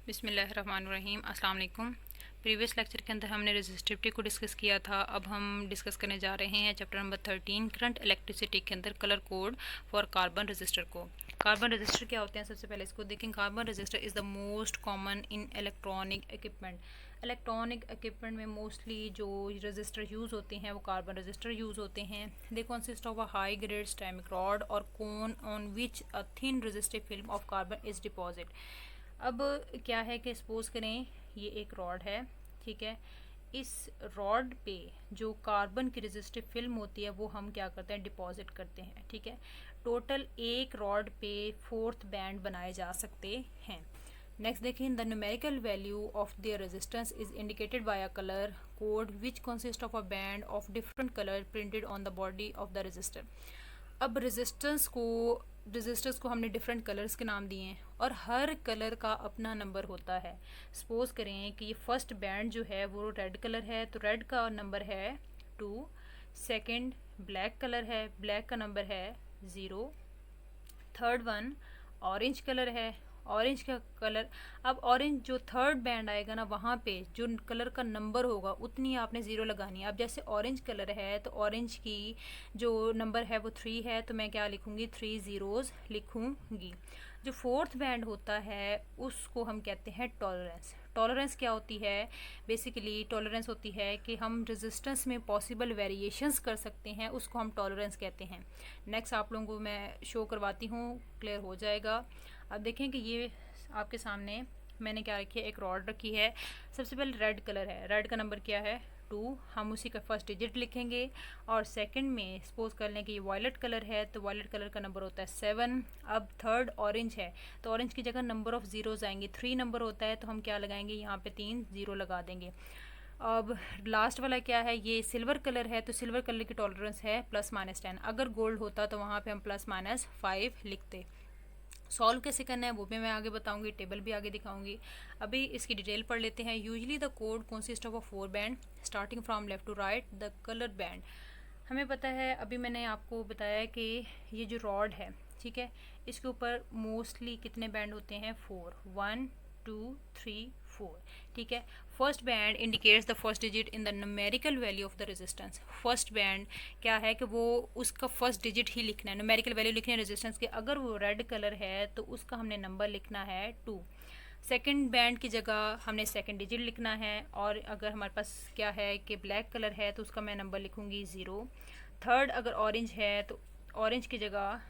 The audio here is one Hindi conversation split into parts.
बिस्मिल्लाहिर्रहमानिर्रहीम। अस्सलाम वालेकुम। प्रीवियस लेक्चर के अंदर हमने रेजिस्टिविटी को डिस्कस किया था। अब हम डिस्कस करने जा रहे हैं चैप्टर नंबर 13 करंट इलेक्ट्रिसिटी के अंदर colour code for carbon resistor को। कार्बन रजिस्टर क्या होते हैं, सबसे पहले इसको देखें। Carbon resistor is the most common in electronic equipment. Electronic equipment में मोस्टली जो रजिस्टर यूज़ होते हैं वो कार्बन रजिस्टर यूज़ होते हैं। They consist of a high grade ceramic rod और cone on which a thin resistive film of carbon is deposit. अब क्या है कि सपोज करें ये एक रॉड है, ठीक है। इस रॉड पे जो कार्बन की रेजिस्टिव फिल्म होती है वो हम क्या करते हैं, डिपॉजिट करते हैं, ठीक है। टोटल एक रॉड पे फोर्थ बैंड बनाए जा सकते हैं। नेक्स्ट देखें, the numerical value of the resistance is indicated by a colour code which consist of a band of different colour printed on the body of the resistor. अब रेजिस्टर्स को हमने डिफरेंट कलर्स के नाम दिए हैं और हर कलर का अपना नंबर होता है। सपोज करें कि ये फर्स्ट बैंड जो है वो रेड कलर है तो रेड का नंबर है 2। सेकंड ब्लैक कलर है, ब्लैक का नंबर है 0। थर्ड वन ऑरेंज कलर है, ऑरेंज का कलर। अब ऑरेंज जो थर्ड बैंड आएगा ना, वहाँ पे जो कलर का नंबर होगा उतनी आपने ज़ीरो लगानी है। अब जैसे ऑरेंज कलर है तो ऑरेंज की जो नंबर है वो 3 है, तो मैं क्या लिखूँगी, 3 ज़ीरोज़ लिखूँगी। जो फोर्थ बैंड होता है उसको हम कहते हैं टॉलरेंस। टॉलरेंस क्या होती है, बेसिकली टॉलरेंस होती है कि हम रेजिस्टेंस में पॉसिबल वेरिएशंस कर सकते हैं, उसको हम टॉलरेंस कहते हैं। नेक्स्ट आप लोगों को मैं शो करवाती हूँ, क्लियर हो जाएगा। अब देखें कि ये आपके सामने मैंने क्या रखी है, एक रॉड रखी है। सबसे पहले रेड कलर है, रेड का नंबर क्या है 2, हम उसी का फर्स्ट डिजिट लिखेंगे। और सेकंड में सपोज कर लें कि ये वायलेट कलर है तो वायलेट कलर का नंबर होता है 7। अब थर्ड ऑरेंज है तो ऑरेंज की जगह नंबर ऑफ ज़ीरोज़ आएंगे, 3 नंबर होता है तो हम क्या लगाएंगे, यहाँ पे 3 ज़ीरो लगा देंगे। अब लास्ट वाला क्या है, ये सिल्वर कलर है तो सिल्वर कलर की टॉलरेंस है ±10। अगर गोल्ड होता तो वहाँ पे हम ±5 लिखते। सॉल्व कैसे करना है वो भी मैं आगे बताऊंगी, टेबल भी आगे दिखाऊंगी। अभी इसकी डिटेल पढ़ लेते हैं। Usually the code consist of a 4 band starting from left to right the colour band. हमें पता है, अभी मैंने आपको बताया कि ये जो रॉड है, ठीक है, इसके ऊपर मोस्टली कितने बैंड होते हैं, 4, 1 2 3 4, ठीक है। First band indicates the first digit in the numerical value of the resistance. First band क्या है कि वो उसका फर्स्ट डिजिट ही लिखना है, न्यूमेरिकल वैल्यू लिखनी है रेजिस्टेंस के। अगर वो रेड कलर है तो उसका हमने नंबर लिखना है 2। सेकंड बैंड की जगह हमने सेकंड डिजिट लिखना है। और अगर हमारे पास क्या है कि ब्लैक कलर है तो उसका मैं नंबर लिखूँगी 0। थर्ड अगर ऑरेंज है तो ऑरेंज की जगह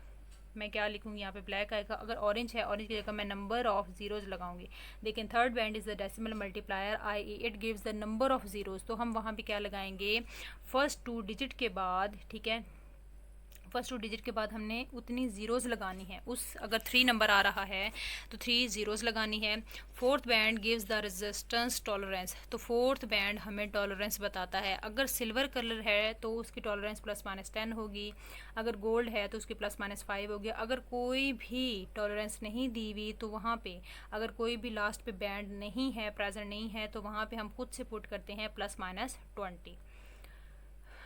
मैं क्या लिखूँगी, यहाँ पे ब्लैक आएगा। अगर ऑरेंज है, ऑरेंज की जगह मैं नंबर ऑफ ज़ीरोज़ लगाऊंगी। लेकिन third band is the decimal multiplier I it gives the number of zeros, तो हम वहाँ पे क्या लगाएंगे, फर्स्ट 2 डिजिट के बाद, ठीक है, फर्स्ट 2 डिजिट के बाद हमने उतनी ज़ीरोज़ लगानी है। उस अगर 3 नंबर आ रहा है तो 3 ज़ीरोज़ लगानी है। Fourth band gives the resistance tolerance, तो फोर्थ बैंड हमें टॉलरेंस बताता है। अगर सिल्वर कलर है तो उसकी टॉलरेंस ±10 होगी, अगर गोल्ड है तो उसकी ±5 होगी। अगर कोई भी टॉलरेंस नहीं दी हुई तो वहाँ पे अगर कोई भी लास्ट पे बैंड नहीं है, प्रेजेंट नहीं है, तो वहाँ पे हम खुद से पुट करते हैं ±20।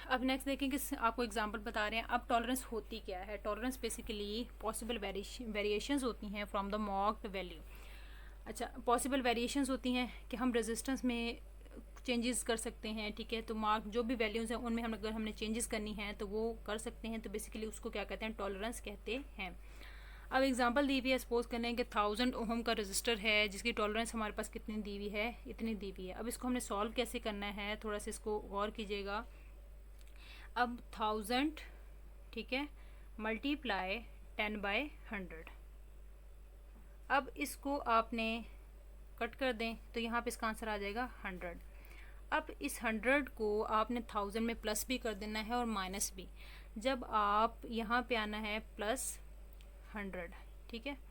अब नेक्स्ट देखें कि आपको एग्जांपल बता रहे हैं। अब टॉलरेंस होती क्या है, टॉलरेंस बेसिकली पॉसिबल वेरिएशंस होती हैं फ्रॉम द मार्क्ड वैल्यू। अच्छा, पॉसिबल वेरिएशंस होती हैं कि हम रेजिस्टेंस में चेंजेस कर सकते हैं, ठीक है। तो मार्क जो भी वैल्यूज़ हैं उनमें हम अगर हमने चेंजेस करनी है तो वो कर सकते हैं, तो बेसिकली उसको क्या कहते हैं, टॉलरेंस कहते हैं। अब एग्जांपल दी हुई है, सपोज कर लें कि 1000 ओहम का रजिस्टर है जिसकी टॉलरेंस हमारे पास कितनी दी हुई है, इतनी दी हुई है। अब इसको हमने सॉल्व कैसे करना है, थोड़ा सा इसको गौर कीजिएगा। अब 1000, ठीक है, मल्टीप्लाई 10/100। अब इसको आपने कट कर दें तो यहाँ पे इसका आंसर आ जाएगा 100। अब इस 100 को आपने 1000 में प्लस भी कर देना है और माइनस भी। जब आप यहाँ पे आना है +100, ठीक है।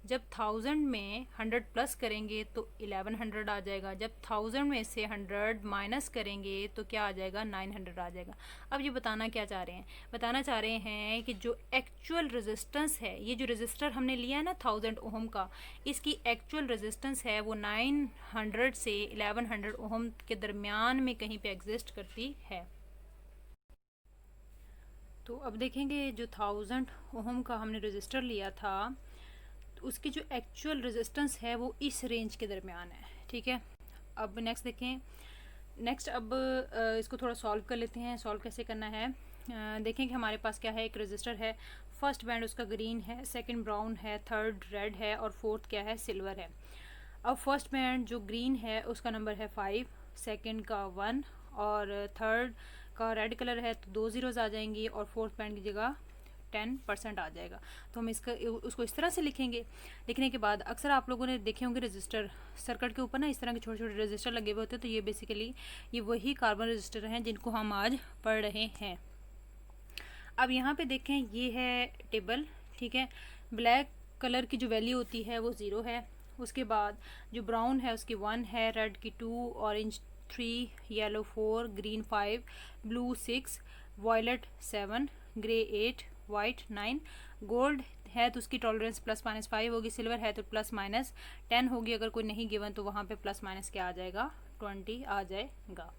जब 1000 में 100 प्लस करेंगे तो 1100 आ जाएगा। जब 1000 में से 100 माइनस करेंगे तो क्या आ जाएगा, 900 आ जाएगा। अब ये बताना क्या चाह रहे हैं, बताना चाह रहे हैं कि जो एक्चुअल रेजिस्टेंस है, ये जो रेजिस्टर हमने लिया है ना 1000 ओहम का, इसकी एक्चुअल रेजिस्टेंस है वो 900 से 1100 ओहम के दरमियान में कहीं पे एग्जिस्ट करती है। तो अब देखेंगे जो 1000 ओहम का हमने रजिस्टर लिया था तो उसकी जो एक्चुअल रेजिस्टेंस है वो इस रेंज के दरमियान है, ठीक है। अब नेक्स्ट देखें, नेक्स्ट अब इसको थोड़ा सॉल्व कर लेते हैं। सॉल्व कैसे करना है, देखें कि हमारे पास क्या है, एक रजिस्टर है, फर्स्ट बैंड उसका ग्रीन है, सेकंड ब्राउन है, थर्ड रेड है और फोर्थ क्या है, सिल्वर है। अब फर्स्ट बैंड जो ग्रीन है उसका नंबर है 5, सेकंड का 1 और थर्ड का रेड कलर है तो 2 ज़ीरोज़ आ जाएंगी और फोर्थ बैंड की जगह 10% आ जाएगा। तो हम इसका उसको इस तरह से लिखेंगे। लिखने के बाद अक्सर आप लोगों ने देखे होंगे रजिस्टर, सर्किट के ऊपर ना इस तरह के छोटे छोटे रजिस्टर लगे हुए होते हैं, तो ये बेसिकली ये वही कार्बन रजिस्टर हैं जिनको हम आज पढ़ रहे हैं। अब यहाँ पे देखें, ये है टेबल, ठीक है। ब्लैक कलर की जो वैल्यू होती है वो 0 है। उसके बाद जो ब्राउन है उसकी 1 है, रेड की 2, orange 3, yellow 4, green 5, blue 6, violet 7, grey 8, white 9, gold है तो उसकी टॉलरेंस ±5 होगी, सिल्वर है तो ±10 होगी, अगर कोई नहीं गिवन तो वहाँ पे प्लस माइनस क्या आ जाएगा, 20 आ जाएगा।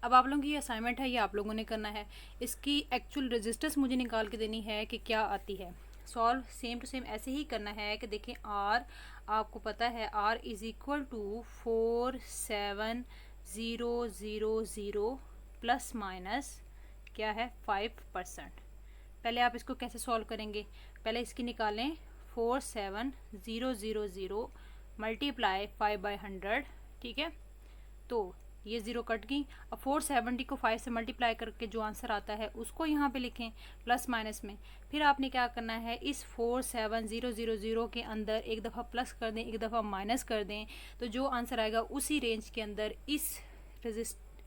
अब आप लोगों की असाइनमेंट है, ये आप लोगों ने करना है। इसकी एक्चुअल रेजिस्टेंस मुझे निकाल के देनी है कि क्या आती है। सॉल्व सेम टू सेम ऐसे ही करना है कि देखें आर, आपको पता है R is equal to 470000 plus minus क्या है 5%। पहले आप इसको कैसे सॉल्व करेंगे, पहले इसकी निकालें 470000 मल्टीप्लाई 5/100, ठीक है। तो ये 0 कट गई। अब 470 को 5 से मल्टीप्लाई करके जो आंसर आता है उसको यहाँ पे लिखें प्लस माइनस में। फिर आपने क्या करना है, इस 47000 के अंदर एक दफ़ा प्लस कर दें, एक दफ़ा माइनस कर दें, तो जो आंसर आएगा उसी रेंज के अंदर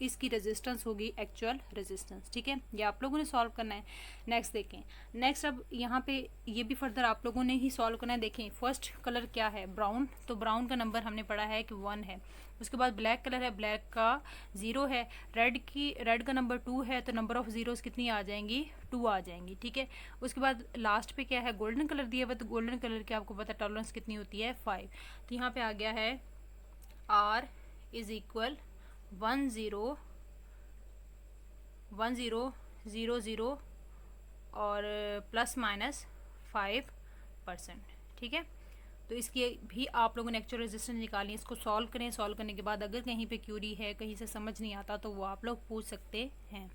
इसकी रेजिस्टेंस होगी एक्चुअल रेजिस्टेंस, ठीक है। ये आप लोगों ने सॉल्व करना है। नेक्स्ट देखें, नेक्स्ट अब यहाँ पे ये भी फर्दर आप लोगों ने ही सॉल्व करना है। देखें फर्स्ट कलर क्या है, ब्राउन, तो ब्राउन का नंबर हमने पढ़ा है कि 1 है। उसके बाद ब्लैक कलर है, ब्लैक का 0 है। रेड का नंबर 2 है तो नंबर ऑफ ज़ीरोज़ कितनी आ जाएंगी, 2 आ जाएंगी, ठीक है। उसके बाद लास्ट पे क्या है, गोल्डन कलर दिया हुआ, तो गोल्डन कलर की आपको पता टॉलरेंस कितनी होती है, 5। तो यहाँ पे आ गया है R इज़ इक्वल 1000 और प्लस माइनस 5%, ठीक है। तो इसकी भी आप लोगों ने एक्चुअल रेजिस्टेंस निकाली, इसको सॉल्व करें। सॉल्व करने के बाद अगर कहीं पे क्यूरी है, कहीं से समझ नहीं आता, तो वो आप लोग पूछ सकते हैं।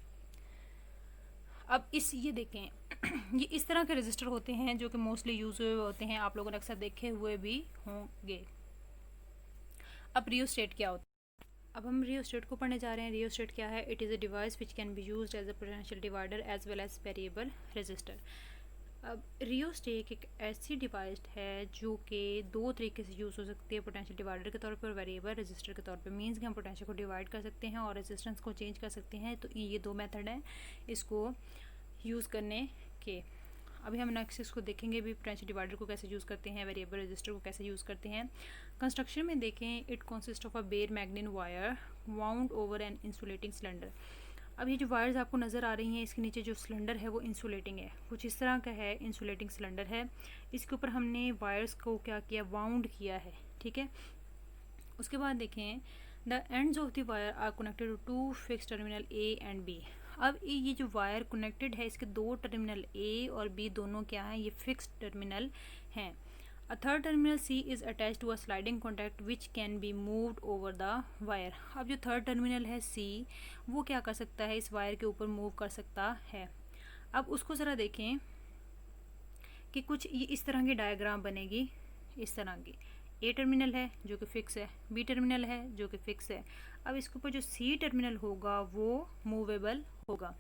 अब ये देखें ये इस तरह के रजिस्टर होते हैं जो कि मोस्टली यूज़ हुए होते हैं, आप लोगों ने अक्सर देखे हुए भी होंगे। अब रियोस्टेट क्या होता है, अब हम रियोस्टेट को पढ़ने जा रहे हैं। रियोस्टेट क्या है, it is a device which can be used as a potential divider as well as variable resistor. अब रियोस्टेट एक ऐसी डिवाइस है जो कि 2 तरीके से यूज़ हो सकती है, पोटेंशियल डिवाइडर के तौर पर और वेरिएबल रजिस्टर के तौर पर। मींस कि हम पोटेंशियल को डिवाइड कर सकते हैं और रेजिस्टेंस को चेंज कर सकते हैं। तो ये 2 मेथड हैं इसको यूज़ करने के। अभी हम नेक्स्ट इसको देखेंगे भी, पोटेंशियल डिवाइडर को कैसे यूज़ करते हैं, वेरिएबल रजिस्टर को कैसे यूज़ करते हैं। कंस्ट्रक्शन में देखें, it consist of a bare magnet wire wound over an insulating cylinder. अब ये जो वायर्स आपको नज़र आ रही हैं, इसके नीचे जो सिलेंडर है वो इंसुलेटिंग है, कुछ इस तरह का है, इंसुलेटिंग सिलेंडर है। इसके ऊपर हमने वायर्स को क्या किया, वाउंड किया है, ठीक है। उसके बाद देखें, the ends of the wire are connected to fix terminal A and B. अब ये जो वायर कनेक्टेड है, इसके 2 टर्मिनल ए और बी दोनों क्या हैं, ये फिक्स टर्मिनल हैं। A third terminal C is attached to a sliding contact which can be moved over the wire। अब जो थर्ड टर्मिनल है C, वो क्या कर सकता है, इस वायर के ऊपर मूव कर सकता है। अब उसको ज़रा देखें कि कुछ ये इस तरह की डायग्राम बनेगी, इस तरह की। A टर्मिनल है जो कि फिक्स है, B टर्मिनल है जो कि फिक्स है। अब इसके ऊपर जो C टर्मिनल होगा वो मूवेबल होगा।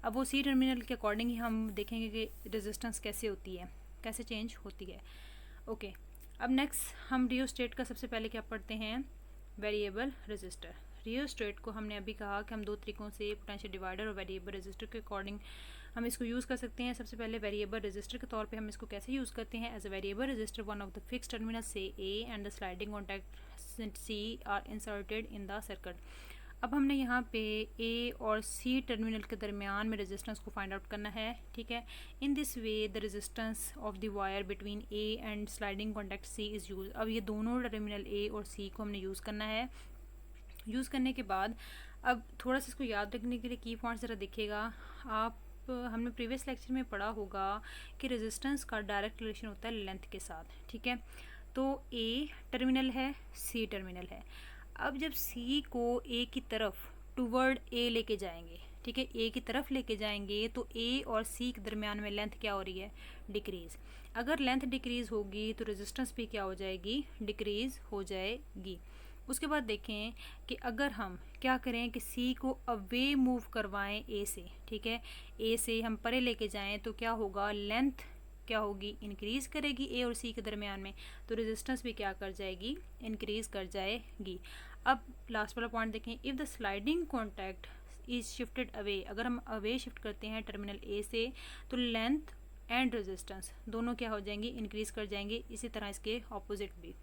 अब वो C टर्मिनल के अकॉर्डिंग ही हम देखेंगे कि रेजिस्टेंस कैसे होती है, कैसे चेंज होती है। ओके अब नेक्स्ट हम रियोस्टेट का सबसे पहले क्या पढ़ते हैं, वेरिएबल रजिस्टर। रियोस्टेट को हमने अभी कहा कि हम 2 तरीक़ों से, पोटेंशियल डिवाइडर और वेरिएबल रजिस्टर के अकॉर्डिंग हम इसको यूज़ कर सकते हैं। सबसे पहले वेरिएबल रजिस्टर के तौर पे हम इसको कैसे यूज़ करते हैं, as a variable resistor one of the fix terminal से A and the sliding contact C are inserted in the circuit. अब हमने यहाँ पे ए और सी टर्मिनल के दरमियान में रेजिस्टेंस को फाइंड आउट करना है, ठीक है। In this way the resistance of the wire between A and sliding contact C is use. अब ये दोनों टर्मिनल ए और सी को हमने यूज़ करना है। यूज़ करने के बाद अब थोड़ा सा इसको याद रखने के लिए की पॉइंट ज़रा देखिएगा आप। हमने प्रीवियस लेक्चर में पढ़ा होगा कि रेजिस्टेंस का डायरेक्ट रिलेशन होता है लेंथ के साथ, ठीक है। तो ए टर्मिनल है, सी टर्मिनल है। अब जब सी को ए की तरफ टूवर्ड ए लेके जाएंगे, ठीक है, ए की तरफ लेके जाएंगे तो ए और सी के दरमियान में लेंथ क्या हो रही है, डिक्रीज़। अगर लेंथ डिक्रीज़ होगी तो रेजिस्टेंस भी क्या हो जाएगी, डिक्रीज़ हो जाएगी। उसके बाद देखें कि अगर हम क्या करें कि सी को अवे मूव करवाएं ए से, ठीक है, ए से हम परे लेके जाएं तो क्या होगा, लेंथ क्या होगी, इंक्रीज़ करेगी ए और सी के दरमियान में, तो रेजिस्टेंस भी क्या कर जाएगी, इंक्रीज़ कर जाएगी। अब लास्ट वाला पॉइंट देखें, if the sliding contact is shifted away, अगर हम अवे शिफ्ट करते हैं टर्मिनल ए से तो लेंथ एंड रेजिस्टेंस दोनों क्या हो जाएंगी, इंक्रीज़ कर जाएंगे। इसी तरह इसके ऑपोजिट भी।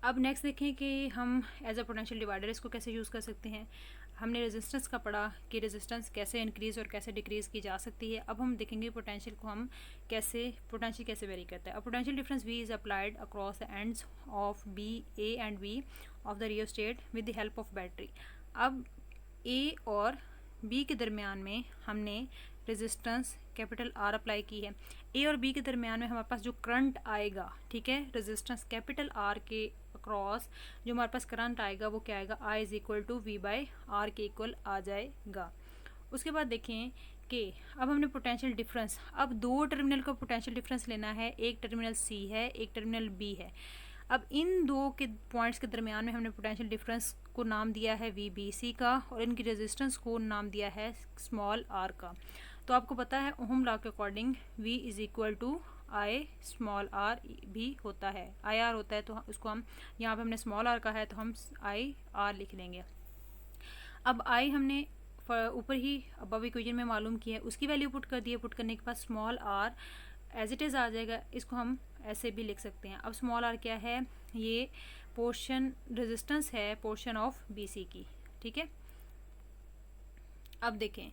अब नेक्स्ट देखें कि हम एज अ पोटेंशियल डिवाइडर इसको कैसे यूज़ कर सकते हैं। हमने रेजिस्टेंस का पढ़ा कि रेजिस्टेंस कैसे इंक्रीज़ और कैसे डिक्रीज़ की जा सकती है। अब हम देखेंगे पोटेंशियल को हम पोटेंशियल कैसे वेरी करता है। अब potential difference V is applied across the ends of B A and B of the rheostat with the help of battery. अब A और B के दरमियान में हमने रेजिस्टेंस कैपिटल R अप्लाई की है। A और B के दरमियान में हमारे पास जो करंट आएगा, ठीक है, रेजिस्टेंस कैपिटल R के अक्रॉस जो हमारे पास करंट आएगा वो क्या आएगा, I is equal to V by R के इक्वल आ जाएगा। उसके बाद देखें कि अब हमने पोटेंशियल डिफरेंस, अब दो टर्मिनल का पोटेंशियल डिफरेंस लेना है, एक टर्मिनल C है, एक टर्मिनल B है। अब इन दो के पॉइंट्स के दरमियान में हमने पोटेंशियल डिफरेंस को नाम दिया है VBC का और इनकी रेजिस्टेंस को नाम दिया है स्मॉल r का। तो आपको पता है ओहम लॉ के according V is equal to I small r भी होता है, IR होता है, तो उसको हम यहाँ पे हमने स्मॉल r का है तो हम IR लिख लेंगे। अब I हमने ऊपर ही अबव इक्वेशन में मालूम किया है, उसकी वैल्यू पुट कर दी है। पुट करने के बाद small r as it is आ जाएगा, इसको हम ऐसे भी लिख सकते हैं। अब स्मॉल r क्या है, ये पोर्शन रेजिस्टेंस है पोर्शन ऑफ BC की, ठीक है। अब देखें,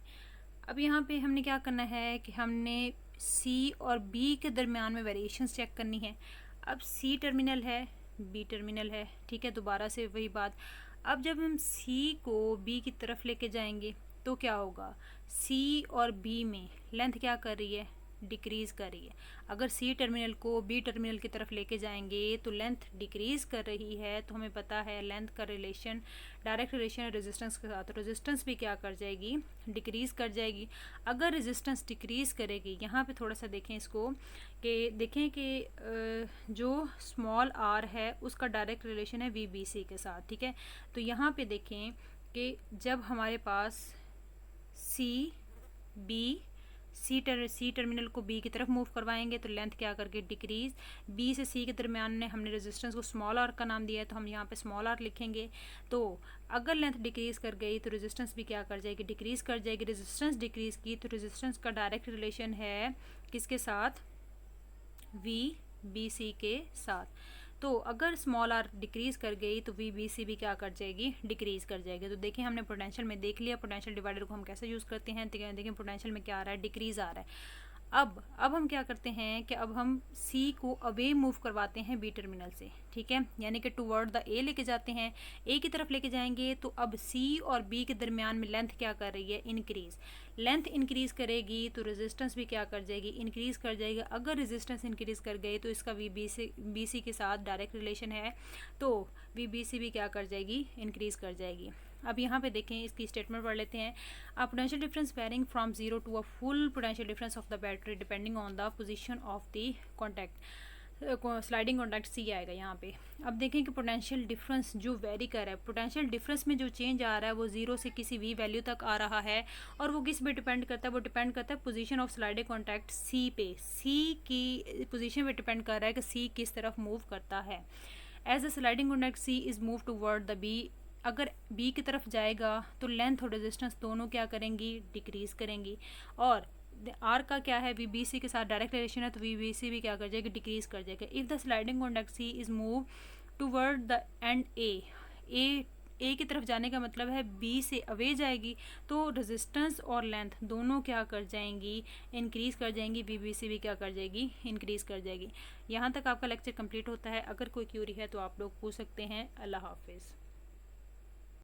अब यहाँ पे हमने क्या करना है कि हमने C और B के दरमियान में वेरिएशंस चेक करनी है। अब C टर्मिनल है, B टर्मिनल है, ठीक है, दोबारा से वही बात। अब जब हम C को B की तरफ लेके जाएंगे तो क्या होगा, C और B में लेंथ क्या कर रही है, डिक्रीज़ कर रही है। अगर C टर्मिनल को B टर्मिनल की तरफ लेके जाएंगे तो लेंथ डिक्रीज़ कर रही है, तो हमें पता है लेंथ का रिलेशन डायरेक्ट रिलेशन है रेजिस्टेंस के साथ, रेजिस्टेंस भी क्या कर जाएगी, डिक्रीज़ कर जाएगी। अगर रेजिस्टेंस डिक्रीज़ करेगी, यहाँ पे थोड़ा सा देखें इसको कि देखें कि जो स्मॉल r है उसका डायरेक्ट रिलेशन है VBC के साथ, ठीक है। तो यहाँ पे देखें कि जब हमारे पास C टर्मिनल को B की तरफ मूव करवाएंगे तो लेंथ क्या करके डिक्रीज़, B से C के दरमियान में हमने रेजिस्टेंस को स्मॉल r का नाम दिया है तो हम यहाँ पे स्मॉल r लिखेंगे। तो अगर लेंथ डिक्रीज़ कर गई तो रेजिस्टेंस भी क्या कर जाएगी, डिक्रीज़ कर जाएगी। रेजिस्टेंस डिक्रीज़ की तो रेजिस्टेंस का डायरेक्ट रिलेशन है किसके साथ, VBC के साथ। तो अगर स्मॉल r डिक्रीज़ कर गई तो VBC भी क्या कर जाएगी, डिक्रीज़ कर जाएगी। तो देखें हमने पोटेंशियल में देख लिया पोटेंशियल डिवाइडर को हम कैसे यूज़ करते हैं। देखें पोटेंशियल में क्या आ रहा है, डिक्रीज़ आ रहा है। अब हम क्या करते हैं कि अब हम C को अवे मूव करवाते हैं B टर्मिनल से, ठीक है, यानी कि टूवर्ड द A लेके जाते हैं। A की तरफ लेके जाएंगे तो अब C और B के दरमियान में लेंथ क्या कर रही है, इंक्रीज़। लेंथ इंक्रीज़ करेगी तो रेजिस्टेंस भी क्या कर जाएगी, इंक्रीज़ कर जाएगी। अगर रेजिस्टेंस इंक्रीज़ कर गई तो इसका VBC के साथ डायरेक्ट रिलेशन है, तो VBC भी क्या कर जाएगी, इंक्रीज़ कर जाएगी। अब यहाँ पे देखें इसकी स्टेटमेंट पढ़ लेते हैं। A potential difference varying from 0 to a full potential difference of the battery depending on the position of the contact, sliding contact C आएगा यहाँ पे। अब देखें कि पोटेंशियल डिफरेंस जो वेरी कर रहा है, पोटेंशियल डिफरेंस में जो चेंज आ रहा है वो 0 से किसी V वैल्यू तक आ रहा है और वो किस पे डिपेंड करता है, वो डिपेंड करता है position of sliding contact C पे। C की पोजीशन पे डिपेंड कर रहा है कि C किस तरफ मूव करता है। As the sliding contact C is move toward the B, अगर B की तरफ जाएगा तो लेंथ और रेजिस्टेंस दोनों क्या करेंगी, डिक्रीज़ करेंगी। और R का क्या है, VBC के साथ डायरेक्ट रिलेशन है तो VBC भी क्या कर जाएगी, डिक्रीज़ कर जाएगा। If the sliding contact C is move toward the end A की तरफ जाने का मतलब है B से अवे जाएगी तो रेजिस्टेंस और लेंथ दोनों क्या कर जाएंगी, इंक्रीज़ कर जाएंगी। VBC भी क्या कर जाएगी, इंक्रीज़ कर जाएगी। यहाँ तक आपका लेक्चर कंप्लीट होता है। अगर कोई क्यूरी है तो आप लोग पूछ सकते हैं। अल्लाह हाफिज़।